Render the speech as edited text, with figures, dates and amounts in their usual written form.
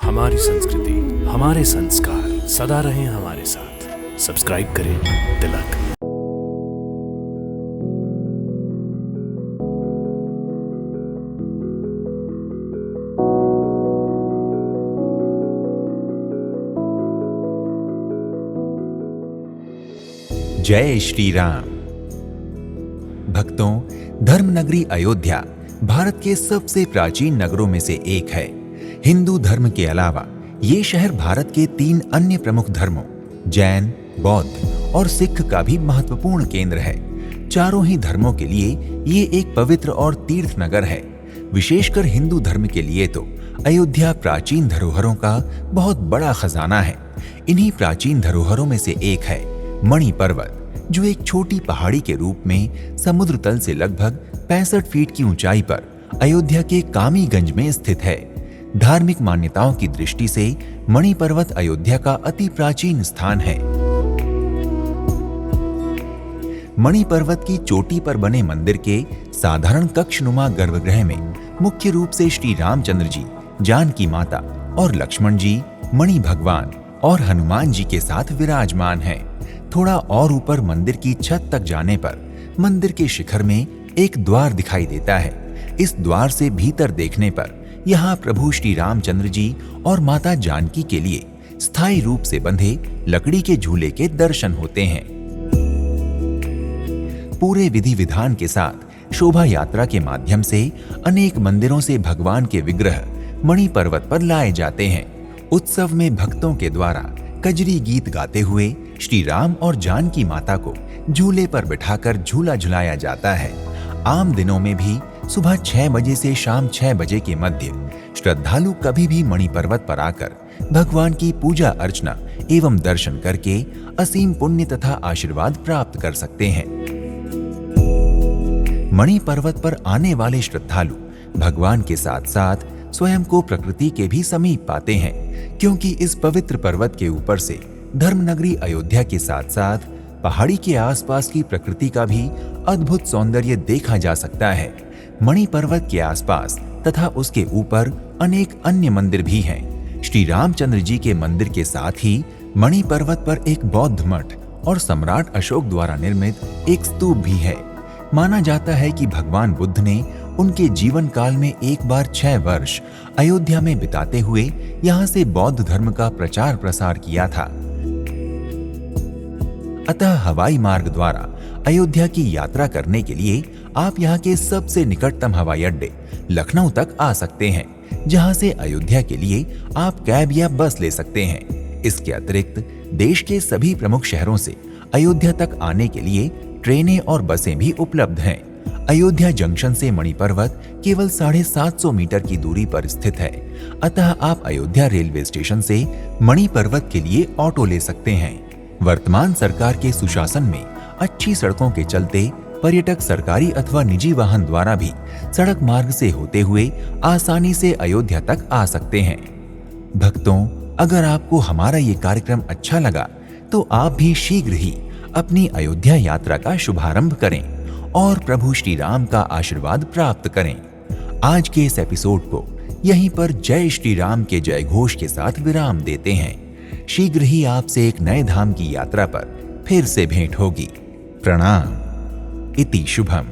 हमारी संस्कृति, हमारे संस्कार सदा रहें हमारे साथ। सब्सक्राइब करें तिलक। जय श्री राम। भक्तों, धर्मनगरी अयोध्या भारत के सबसे प्राचीन नगरों में से एक है। हिंदू धर्म के अलावा ये शहर भारत के 3 अन्य प्रमुख धर्मों जैन, बौद्ध और सिख का भी महत्वपूर्ण केंद्र है। चारों ही धर्मों के लिए ये एक पवित्र और तीर्थ नगर है। विशेषकर हिंदू धर्म के लिए तो अयोध्या प्राचीन धरोहरों का बहुत बड़ा खजाना है। इन्हीं प्राचीन धरोहरों में से एक है मणि पर्वत, जो एक छोटी पहाड़ी के रूप में समुद्र तल से लगभग 65 फीट की ऊंचाई पर अयोध्या के कामीगंज में स्थित है। धार्मिक मान्यताओं की दृष्टि से मणि पर्वत अयोध्या का अति प्राचीन स्थान है। मणि पर्वत की चोटी पर बने मंदिर के साधारण कक्षनुमा गर्भगृह में मुख्य रूप से श्री रामचंद्र जी, जानकी माता और लक्ष्मण जी, मणि भगवान और हनुमान जी के साथ विराजमान हैं। थोड़ा और ऊपर मंदिर की छत तक जाने पर मंदिर के शिखर में एक द्वार दिखाई देता है। इस द्वार से भीतर देखने पर यहाँ प्रभु श्री रामचंद्र जी और माता जानकी के लिए स्थायी रूप से बंधे लकड़ी के झूले के दर्शन होते हैं। पूरे विधि विधान के साथ शोभा यात्रा के माध्यम से अनेक मंदिरों से भगवान के विग्रह मणि पर्वत पर लाए जाते हैं। उत्सव में भक्तों के द्वारा कजरी गीत गाते हुए श्री राम और जानकी माता को झूले पर बिठाकर झूला झुलाया जाता है। आम दिनों में भी सुबह 6 बजे से शाम 6 बजे के मध्य श्रद्धालु कभी भी मणि पर्वत पर आकर भगवान की पूजा अर्चना एवं दर्शन करके असीम पुण्य तथा आशीर्वाद प्राप्त कर सकते हैं। मणि पर्वत पर आने वाले श्रद्धालु भगवान के साथ साथ स्वयं को प्रकृति के भी समीप पाते हैं, क्योंकि इस पवित्र पर्वत के ऊपर से धर्मनगरी अयोध्या के साथ साथ पहाड़ी के आसपास की प्रकृति का भी अद्भुत सौंदर्य देखा जा सकता है। मणि पर्वत के आसपास तथा उसके ऊपर अनेक अन्य मंदिर भी हैं। श्री रामचंद्र जी के मंदिर के साथ ही मणि पर्वत पर एक बौद्ध मठ और सम्राट अशोक द्वारा निर्मित एक स्तूप भी है। माना जाता है कि भगवान बुद्ध ने उनके जीवन काल में एक बार 6 वर्ष अयोध्या में बिताते हुए यहाँ से बौद्ध धर्म का प्रचार प्रसार किया था। अतः हवाई मार्ग द्वारा अयोध्या की यात्रा करने के लिए आप यहाँ के सबसे निकटतम हवाई अड्डे लखनऊ तक आ सकते हैं, जहाँ से अयोध्या के लिए आप कैब या बस ले सकते हैं। इसके अतिरिक्त देश के सभी प्रमुख शहरों से अयोध्या तक आने के लिए ट्रेनें और बसें भी उपलब्ध हैं। अयोध्या जंक्शन से मणि पर्वत केवल 750 मीटर की दूरी पर स्थित है। अतः आप अयोध्या रेलवे स्टेशन से मणि पर्वत के लिए ऑटो ले सकते हैं। वर्तमान सरकार के सुशासन में अच्छी सड़कों के चलते पर्यटक सरकारी अथवा निजी वाहन द्वारा भी सड़क मार्ग से होते हुए आसानी से अयोध्या तक आ सकते हैं। भक्तों, अगर आपको हमारा ये कार्यक्रम अच्छा लगा तो आप भी शीघ्र ही अपनी अयोध्या यात्रा का शुभारंभ करें और प्रभु श्री राम का आशीर्वाद प्राप्त करें। आज के इस एपिसोड को यहीं पर जय श्री राम के जय घोष के साथ विराम देते हैं। शीघ्र ही आपसे एक नए धाम की यात्रा पर फिर से भेंट होगी। प्रणाम। इति शुभम।